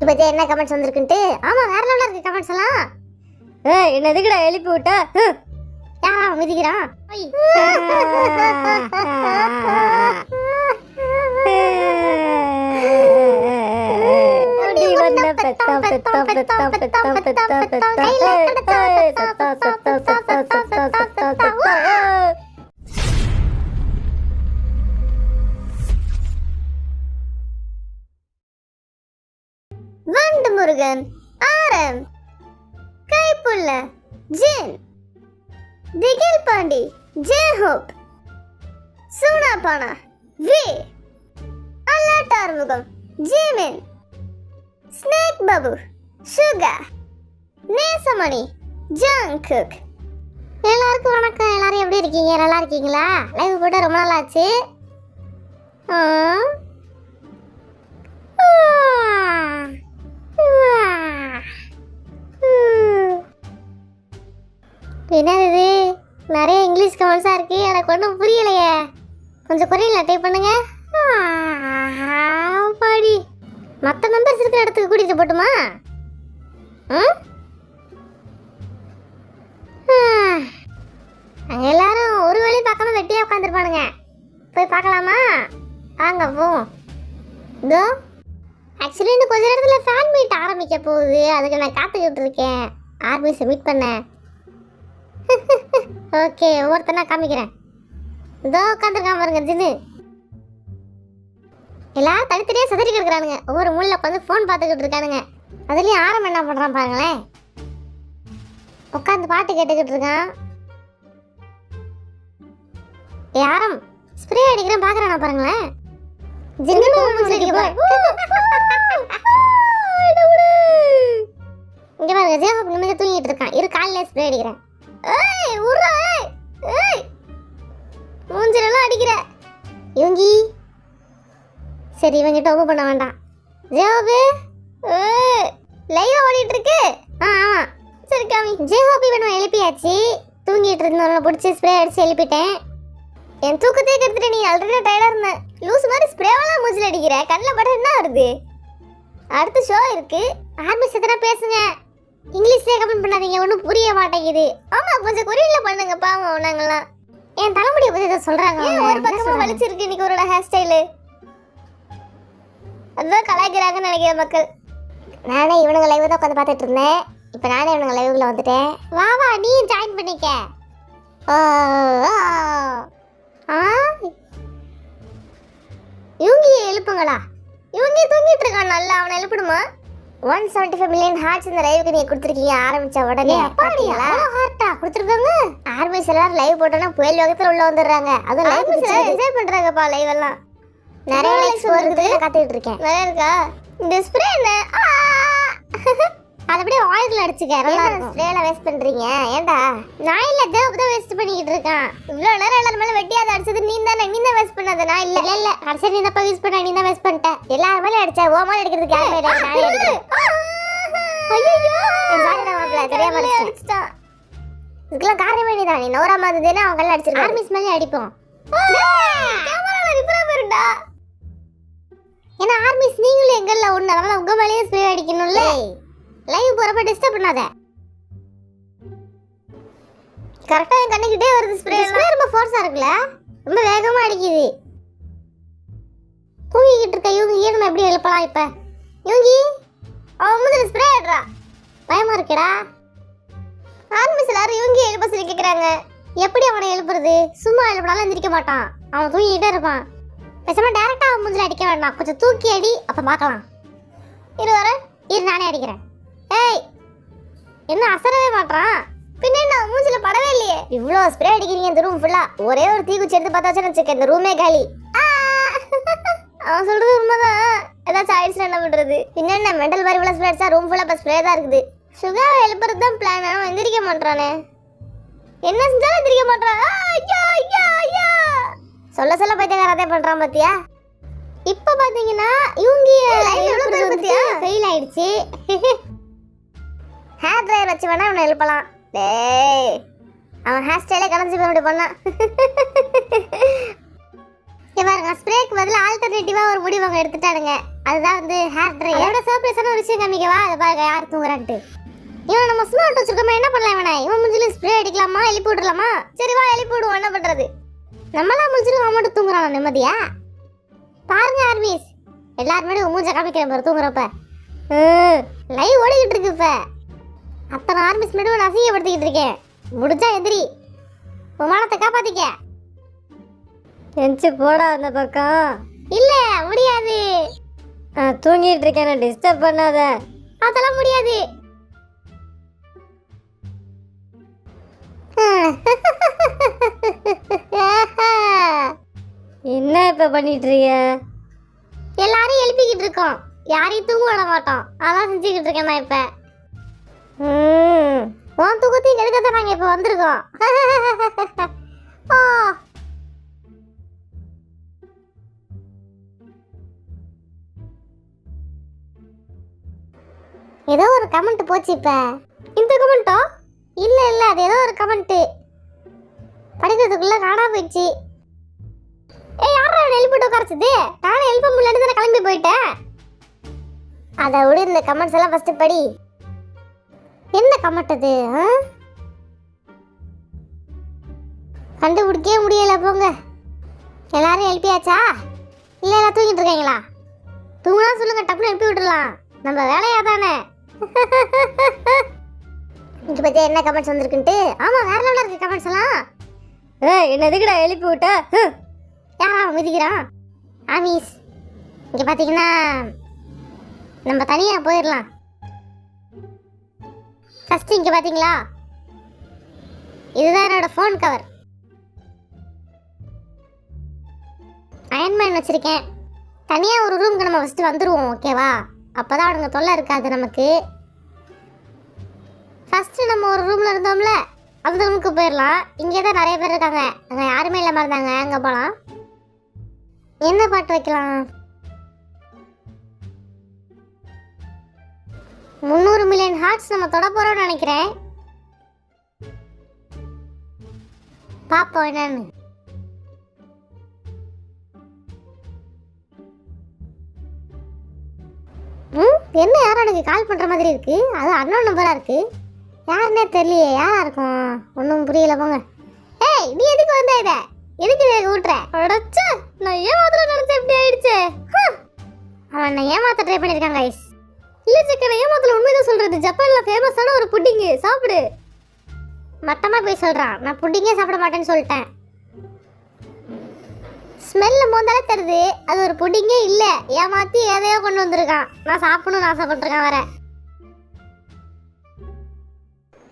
பத்தி என்ன கமெண்ட்ஸ் வந்திருக்குன்ட்டு. ஆமா வேற லெவல்ல இருக்கு கமெண்ட்ஸ் எல்லாம். என்ன எதுக்குடா எழுப்பி விட்டா? யாரா மிதிக்கிறான்? வண்டு முருகன், ஆரம், Kaipulla, Jin, Thigil Pandi, J Hope, Soonapaana, V, allot Arumugam, Jimin, snake Babu, Suga, Nesamani, Jungkook. எல்லாருக்கும் வணக்கம். எல்லாரும் எப்படி இருக்கீங்க? நல்லா இருக்கீங்களா? லைவ் போட்டு ரொம்ப நாள் ஆச்சு. என்னது இது? நிறைய இங்கிலீஷ் கமெண்ட்ஸாக இருக்கு. எனக்கு ஒன்றும் புரியலையே. கொஞ்சம் கொரியனில் டைப் பண்ணுங்க. பாடி மற்ற நம்பர்ஸ் இருக்கிற இடத்துக்கு கூட்டிகிட்டு போட்டுமா? அங்கே எல்லாரும் ஒரு வழி பார்க்காம வெட்டியாக உட்காந்துருப்பானுங்க. போய் பார்க்கலாமா? வாங்க போவோம். இதோ ஆக்சுவலி இன்னும் கொஞ்ச நேரத்தில் ஃபேன் மீட் ஆரம்பிக்க போகுது. அதுக்கு நான் காத்துக்கிட்டு இருக்கேன். ஆர்மிஸை மீட் பண்ணேன். ஓகே, ஒவ்வொருத்தனா காமிக்கிறேன். இதோ உட்காந்துருக்கான் பாருங்க ஜின்னு. எல்லாரும் தனித்தனியாக சதறி கிடக்குறானுங்க. ஒவ்வொரு மூலையில் உட்காந்து ஃபோன் பார்த்துக்கிட்டு இருக்கானுங்க. அதுலேயும் ஆரம் என்ன பண்ணுறான் பாருங்களேன். உட்காந்து பாட்டு கேட்டுக்கிட்டு இருக்கான். ஆரம் ஸ்ப்ரே அடிக்கிறேன் பார்க்குறானா பாருங்களேன். ஜின்னு இங்கே பாருங்க. ஜெயஹோப் நிமிஷம் தூங்கிட்டு இருக்கான். இரு காலையில் ஸ்ப்ரே அடிக்கிறேன். ஏய் உர்ரா ஏய் மூஞ்சிலலாம் அடிக்கிற யுங்கி. சரி இவங்கிட்ட ஓபன் பண்ண வேண்டாம். ஜெயஹோப் லைவ் ஓடிட்டு இருக்கு. ஆமா சரி காமி. ஜெயஹோப் இவனை எழுப்பியாச்சு. தூங்கிட்டு இருந்தவனை பிடிச்சி ஸ்ப்ரே அடிச்சு எழுப்பிட்டேன். என் தூக்கத்தையே கெடுத்துட்டு. நீ ஆல்ரெடி டயர்டாக இருந்தேன். லூஸ் மாதிரி ஸ்ப்ரேவெல்லாம் மூஞ்சில் அடிக்கிற. கண்ணில் பட்ட என்ன வருது? அடுத்த ஷோ இருக்கு. ஆர்மிஸ் எத்தனை பேசுங்க. இங்கிலீஷ்லேயே கமெண்ட் பண்ணாதீங்க. ஒன்றும் புரிய மாட்டேங்குது. ஆமாம் கொஞ்சம் கொரியனில் பண்ணுங்க. பாவம் நாங்கள்லாம் என் தலைமுடியை பற்றி இதை சொல்கிறாங்க. ஒரு பக்கமாக வலிச்சிருக்கு இன்னைக்கு ஒரு ஹேர் ஸ்டைலு. அதுதான் கலாய்க்கிறாங்கன்னு நினைக்கிற மக்கள். நானே இவனுங்க லைவ் தான் உட்காந்து பார்த்துட்டு இருந்தேன். இப்போ நானே இவனுங்க லைவில் வந்துட்டேன். வா வா நீ ஜாயின் பண்ணிக்க. யூங்கியை எழுப்புங்களா? யூங்கி தூங்கிட்டு இருக்கான். நல்லா அவனை எழுப்பிடுமா? 175 மில்லியன் ஹார்ட்ஸ் இந்த லைவுக்கு நீங்க கொடுத்துருக்கீங்க. ஆரம்பிச்ச உடனே பாத்தீங்களா? ஹார்ட்டா கொடுத்துருக்காங்க. ஆர்மிஸ் எல்லாரும் லைவ் போட்டோன்னா புயல் வேகத்துல உள்ள வந்துடுறாங்க. அதுவும் லைவ் என்ஜாய் பண்றாங்கப்பா. லைவ் எல்லாம் நிறைய லைக்ஸ் வருது. காத்துக்கிட்டு இருக்கேன். நிறைய இருக்கா? இந்த ஸ்ப்ரே என்ன? அது அப்படியே ஆயில்ல அடிச்சுக்க. ஸ்ப்ரேல வேஸ்ட் பண்றீங்க ஏன்டா? நான் இல்ல ஜெயஹோப் தான் வேஸ்ட் பண்ணிக்கிட்டு இருக்கான். இவ்வளவு நேரம் எல்லாரும் மேல வெட்டியாத அடிச்சது நீ தானே. நீ தான் வேஸ்ட் பண்ணாத. நான் இல்ல இல்ல கடைசி நீ தான் யூஸ் பண்ண. நீ தான் வேஸ்ட் பண்ணிட்ட. எல்லாரும் மேல அடிச்ச. ஓ மேல அடிக்கிறதுக்கு யார் மேல? நானே அடிக்கிறேன். ஐயோ சாரிடா மாப்ள தெரியாம அடிச்சிட்டேன். இதுக்கெல்லாம் காரணமே நீ தான். நீ நோரா மாதிரினா அவங்க எல்லாம் அடிச்சிருக்க. ஆர்மிஸ் மேல அடிப்போம். கேமரால ரிப்பேர் வருடா. ஏன்னா ஆர்மிஸ் நீங்களும் எங்கல்ல ஒண்ணு. அதனால உங்க மேலயே ஸ்ப்ரே அடிக்கணும்ல. லைவ் போறப்ப டிஸ்டர்ப் பண்ணாத. கரெக்டா என் கண்ணுக்கிட்டே வருது ஸ்ப்ரே. ரொம்ப ஃபோர்ஸா இருக்குல்ல. ரொம்ப வேகமா அடிக்குது. தூங்கிக்கிட்டு இருக்க யூங்கி நம்ம எப்படி எழுப்பலாம்? இப்ப யூங்கி அவன் முதல்ல ஸ்ப்ரே ஆடுறா. பயமா இருக்கடா. ஆர்மிஸ் எல்லாரும் யூங்கி எழுப்ப சொல்லி கேட்குறாங்க. எப்படி அவனை எழுப்புறது? சும்மா எழுப்பினாலும் எந்திரிக்க மாட்டான். அவன் தூங்கிக்கிட்டே இருப்பான். பேசாம டேரக்டா அவன் முதல்ல அடிக்க வேண்டாம். கொஞ்சம் தூக்கி அடி. அப்ப பார்க்கலாம். இரு நானே அடிக்கிறேன். ஏய் என்ன அசரவே மாட்டான்? பின்ன என்ன மூஞ்சில படவே இல்லையே. இவ்வளோ ஸ்ப்ரே அடிக்கிறீங்க இந்த ரூம் ஃபுல்லா. ஒரே ஒரு தீக்குச்சி எடுத்து பார்த்தாச்சுன்னு வச்சுக்க இந்த ரூமே காலி. அவன் சொல்றது உண்மைதான். ஏதாச்சும் ஆயிடுச்சுன்னா என்ன பண்றது? பின்ன என்ன மெண்டல் மாதிரி இவ்வளோ ஸ்ப்ரே அடிச்சா ரூம் ஃபுல்லா இப்போ ஸ்ப்ரே தான் இருக்குது. சுகாவை எழுப்புறது தான் பிளான். அவன் எந்திரிக்க மாட்டானே. என்ன செஞ்சாலும் எந்திரிக்க மாட்டான். சொல்ல சொல்ல பைத்தியக்காரதே பண்றான் பாத்தியா? இப்ப பாத்தீங்கன்னா யூங்கி ஃபெயில் ஆயிடுச்சு. ஹேர் ட்ரையர் வச்சு வேணா அவனை எழுப்பலாம். டேய் அவன் ஹேர் ஸ்டைலே கலந்து போய் அப்படி பண்ணான். இங்க பாருங்க, ஸ்ப்ரேக்கு பதிலா ஆல்டர்னேட்டிவா ஒரு முடிவு அவங்க எடுத்துட்டானுங்க. அதுதான் வந்து ஹேர் ட்ரை. இதோட சர்ப்ரைஸான ஒரு விஷயம் காமிக்கவா? அதை பாருங்க யார் தூங்குறான்ட்டு. இவன் நம்ம சும்மா விட்டு வச்சிருக்கோமா, என்ன பண்ணலாம் இவனை? இவன் மூஞ்சில ஸ்ப்ரே அடிக்கலாமா, எழுப்பி விடலாமா? சரி வா, எழுப்பி விடுவோம், என்ன பண்றது? நம்மளாம் முடிச்சிருக்கோம், அவன் மட்டும் தூங்குறான் நிம்மதியா? பாருங்க ஆர்மிஸ், எல்லாருமே மூஞ்ச காமிக்கிறேன் பாரு தூங்குறப்ப. லைவ் ஓடிக்கிட்டு இருக்கு இப்ப. அத்தனை ஆர்மிஸ் மேடம் நான் அசிங்கப்படுத்திக்கிட்டு இருக்கேன். முடிஞ்சா எதிரி விமானத்தை காப்பாத்திக்க. எந்திச்சு போடா அந்த பக்கம். இல்ல முடியாது, நான் தூங்கிட்டு இருக்கேன், டிஸ்டர்ப் பண்ணாத. அதெல்லாம் முடியாது. என்ன இப்ப பண்ணிட்டு இருக்க? எல்லாரும் எழுப்பிக்கிட்டு இருக்கோம், யாரையும் தூங்க விட மாட்டோம். அதான் செஞ்சுக்கிட்டு இருக்கேன் நான் இப்ப. உன் தூக்கத்தையும் கெடுக்கத்தான் நாங்க இப்ப வந்திருக்கோம். ஏதோ ஒரு கமெண்ட் போச்சு இப்ப. இந்த கமெண்டா? இல்ல இல்ல, அது ஏதோ ஒரு கமெண்ட் படிக்கிறதுக்குள்ள காணாம போயிடுச்சு. ஏய், யாரா எழுப்பிட்டு உட்காரச்சுது? நானே எழுப்ப முடியலன்னு கிளம்பி போயிட்டேன். அதை விட இந்த கமெண்ட்ஸ் எல்லாம் ஃபர்ஸ்ட் படி. என்ன கமெண்ட் அது? கண்டுபிடிக்கவே முடியல போங்க. எல்லாரும் எழுப்பியாச்சா? இல்ல எல்லாம் தூங்கிட்டு இருக்கீங்களா? தூங்கினா சொல்லுங்க, டப்புனு எழுப்பி விட்டுறலாம், நம்ம வேலையா தானே. இங்க பத்தி என்ன கமெண்ட்ஸ் வந்திருக்குன்ட்டு. ஆமா, வேற லெவல்ல இருக்கு கமெண்ட்ஸ் எல்லாம். என்ன எதுக்குடா எழுப்பி விட்ட? யாரா மிதிக்கிறான்? ஆமீஸ், இங்க பாத்தீங்கன்னா நம்ம தனியா போயிடலாம். ஃபர்ஸ்ட் இங்க பாத்தீங்களா, இதுதான் என்னோட ஃபோன் கவர். அயன்மேன் வச்சிருக்கேன். தனியா ஒரு ரூமுக்கு நம்ம ஃபர்ஸ்ட் வந்துருவோம், ஓகேவா? அப்பதான் அவனுங்க தொல்லை இருக்காது நமக்கு. ஃபர்ஸ்ட் நம்ம ஒரு ரூம்ல இருந்தோம்ல, அந்த ரூமுக்கு போயிடலாம். இங்கே தான் நிறைய பேர் இருக்காங்க, அங்கே யாருமே இல்லாம இருந்தாங்க. அங்கே போகலாம். என்ன பாட்டு வைக்கலாம்? 300 மில்லியன் ஹார்ட்ஸ் நம்ம தொட போறோம்னு நினைக்கிறேன். பாப்போம் என்னன்னு. என்ன யாரும் எனக்கு கால் பண்ற மாதிரி இருக்கு? அது அன்னோன் நம்பரா இருக்கு. யாருன்னே தெரியலையே, யாரா இருக்கும்? ஒன்றும் புரியல போங்க. ஏய், நீ எதுக்கு வந்த? இதை எதுக்கு இதை ஊட்டுற? அடச்சே, நான் ஏமாத்திர நினைச்சேன், இப்படி ஆயிடுச்சே. அவன் நான் ஏமாத்த ட்ரை பண்ணியிருக்கான் கைஸ். இல்லை சிக்கன, ஏமாத்தல உண்மைதான் சொல்றது. ஜப்பான்ல ஃபேமஸான ஒரு புட்டிங்கு, சாப்பிடு. மட்டமா போய் சொல்றான், நான் புட்டிங்கே சாப்பிட மாட்டேன்னு சொல்லிட்டேன். ஸ்மெல்ல மோந்தாலே தருது, அது ஒரு புட்டிங்கே இல்லை. ஏமாத்தி எதையோ கொண்டு வந்திருக்கான். நான் சாப்பிடணும்னு ஆசைப்பட்டிருக்கேன் வேற.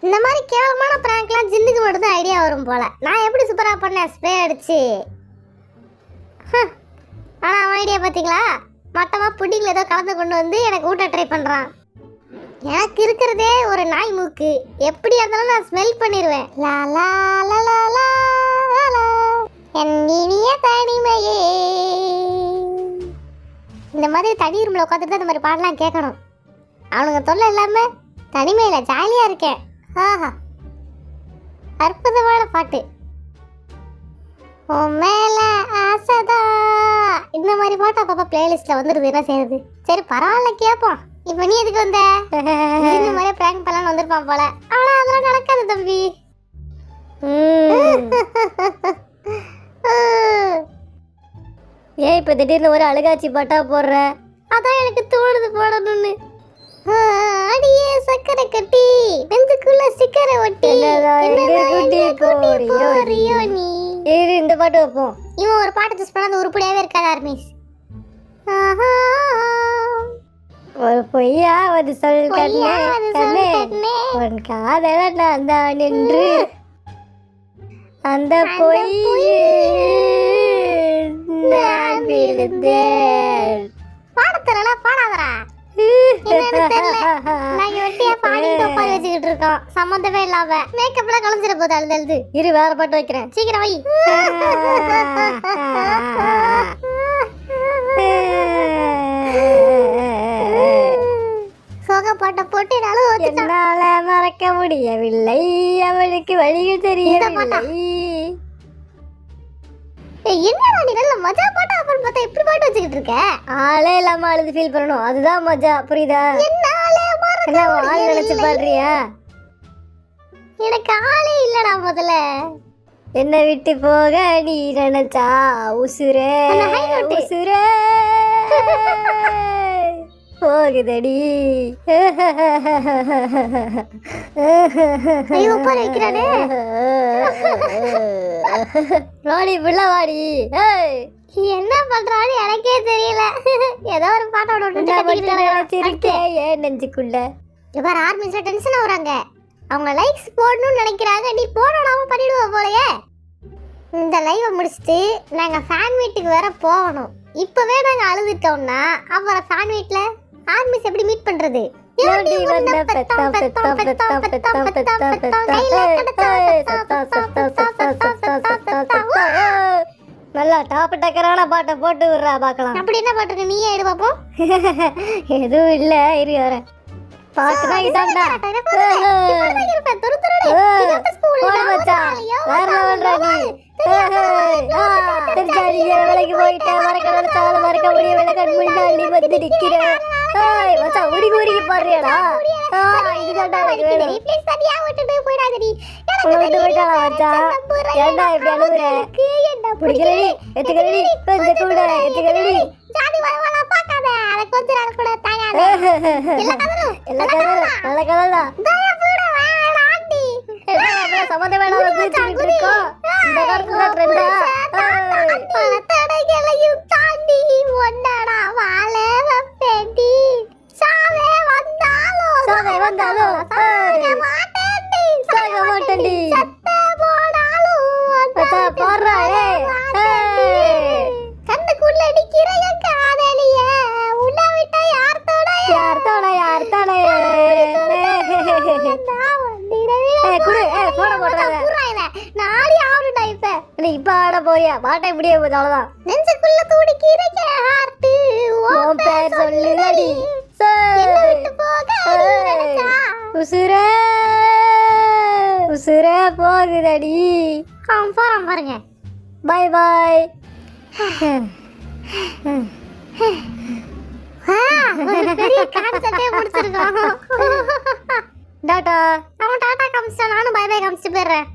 இந்த மாதிரி கேவலமான பிராங்க்லாம் ஜின்னுக்கு மட்டும் தான் ஐடியா வரும் போல. நான் எப்படி சூப்பரா பண்ணேன் ஸ்ப்ரே அடிச்சு. ஆனா அவன் ஐடியா பாத்தீங்களா? மட்டமா புட்டிங்ல ஏதோ கலந்து கொண்டு வந்து எனக்கு ஊட்ட ட்ரை பண்றான். எனக்கு இருக்கிறதே ஒரு நாய் மூக்கு, எப்படியா இருந்தாலும் நான் ஸ்மெல் பண்ணிடுவேன். லா லா லா லா லா லா, என் இனிய தனிமையே. இந்த மாதிரி தனி ரூம்ல உட்காந்துட்டு இந்த மாதிரி பாடலாம் கேட்கணும். அவனுங்க தொல்லை இல்லாம தனிமையில ஜாலியா இருக்கேன். ஆஹா, அற்புதமான பாட்டு. உன் மேல ஆசைதா. இந்த மாதிரி பாட்டு அப்பப்ப பிளேலிஸ்ட்ல வந்துருது, என்ன செய்யறது? சரி பரவாயில்ல, கேட்போம். இப்ப நீ எதுக்கு வந்த? இந்த மாதிரி பிராங்க் பண்ணலான்னு வந்திருப்பான் போல. ஆனா அதெல்லாம் நடக்காது தம்பி. ஏன் இப்ப திடீர்னு ஒரு அழுகாச்சி பாட்டா போடுற? அதான் எனக்கு தோணுது போடணும்னு. அடியே சக்கரை கட்டி நெஞ்சுக்குள்ள சிக்கரை ஒட்டி போறியோ நீ. இந்த பாட்டு வைப்போம். இவன் ஒரு பாட்டு சூஸ் பண்ண உருப்படியாவே இருக்காது ஆர்மிஸ். ஒரு பொய்யா ஒரு சொல் கண்ணே கண்ணே, உன் காதல நான் தான் நின்று அந்த பொய் நான் விழுந்தேன். பாடத்தரல பாடாதரா. நாங்க வெட்டியா பாடிட்டு உட்கார வச்சுக்கிட்டு இருக்கோம், சம்மந்தமே இல்லாம. மேக்கப்லாம் கலந்துட போது அழுது. இரு வேற பாட்டு வைக்கிறேன், சீக்கிரம் வை. சோக பாட்டை போட்டு என்னால மறக்க முடியவில்லை, அவளுக்கு வழிகள் தெரியவில்லை. என்னடா நீ நல்ல மஜா பாட்டு அப்புறம் பார்த்தா இப்படி பாட்டு வச்சுக்கிட்டு இருக்க? ஆளே இல்லாம அழுது ஃபீல் பண்ணணும், அதுதான் மஜா. புரியுதா? என்னாலே மறக்க என்ன ஆள் நினைச்சு முடியவில்லை. பாடுறியா? எனக்கு ஆளே இல்லடா முதல்ல. என்ன விட்டு போக நீ நினைச்சா உசுரே அந்த high note. உசுரே போகுதடி. ஐயோ, உட்கார வைக்கிறானே. வாடி புள்ள வாடி. ஏய், என்ன பண்றான்னு எனக்கே தெரியல. ஏதோ ஒரு பாட்டோட விட்டுட்டு நான் கத்திக்கிட்டு மட்டும் இருக்கான். நினைச்சிருக்கேன் ஏன் நெஞ்சுக்குள்ள. இவர் ஆர்மிஸ்ல டென்ஷன் ஆகுறாங்க. அவங்க லைக்ஸ் போடணும்னு நினைக்கிறாங்க, நீ போடணும் பண்ணிடுவ போலயே. இந்த லைவை முடிச்சுட்டு நாங்க ஃபேன் வீட்டுக்கு வேற போகணும். இப்பவே நாங்க அழுதுட்டோம்னா அப்புறம் ஃபேன் வீட்ல ஆர்மிஸ் எப்படி மீட் பண்றது? ஏண்டி வந்த பெத்தம் பெத்தம் பெத்தம் பெத்தம் பெத்தம் பெத்தம். ஏய், சத்தா சத்தா சத்தா சத்தா சத்தா சத்தா. நல்லா டாப் டக்கரான பாட்டை போட்டு விடுறா பார்க்கலாம். அப்படி என்ன பாட்டுருக்கு, நீயே எடு பாப்போம். எதுவும் இல்ல, இரு வரேன். பாட்டுனா இதான்டா. போன மச்சான், வேற லெவல்டா நீ. தெரிஞ்சாடிக்கிற வேலைக்கு போயிட்டேன், மறக்க நினைச்சாலும் மறக்க முடியவில்லை, கண் முன்னாடி வந்து நிக்கிறேன். ஏய் மச்சான், உருகி உருகி பாடுறியாடா? இதுதான்டா எனக்கு வேணும். விட்டு போயிட்டாளா மச்சான்? ஏன்டா இப்படி அழுகுற? பிடிக்கலடி, எத்துக்கலடி, கொஞ்சம் கூட எத்துக்கலடி. எல்லா கதலும் நல்ல கதல்தான். சம்மந்தம் வேணாம் பேசிக்கிட்டு இருக்கோம். இந்த காலத்துல ட்ரெண்டா? சாவே வந்தாலும் சாக மாட்டேன்டி. மச்சான் போடுறா. கண்ணுக்குள்ள அடிக்கிற என் காதலிய உன்னை விட்ட யார் தொட யார் தானே யார் தானே. போட போட்டாங்க. நாளை ஆவணும்டா இப்ப. நீ இப்ப ஆட போறியா? பாட்டை இப்படியே போகுது, அவ்வளவுதான். நெஞ்சுக்குள்ள துடிக்கிற என் heart உன் பேர் சொல்லுதடி. என்னை விட்டு போக நினைச்சா. உசுரே உசுரே போகுதடி. போறோம் பாருங்க. Bye bye. ஒரு பெரிய கான்செப்டே முடிச்சிருக்கோம். டாடா. அவன் டாடா காமிச்சிட்டான், நானும் பை பை காமிச்சிட்டு போயிடுறேன்.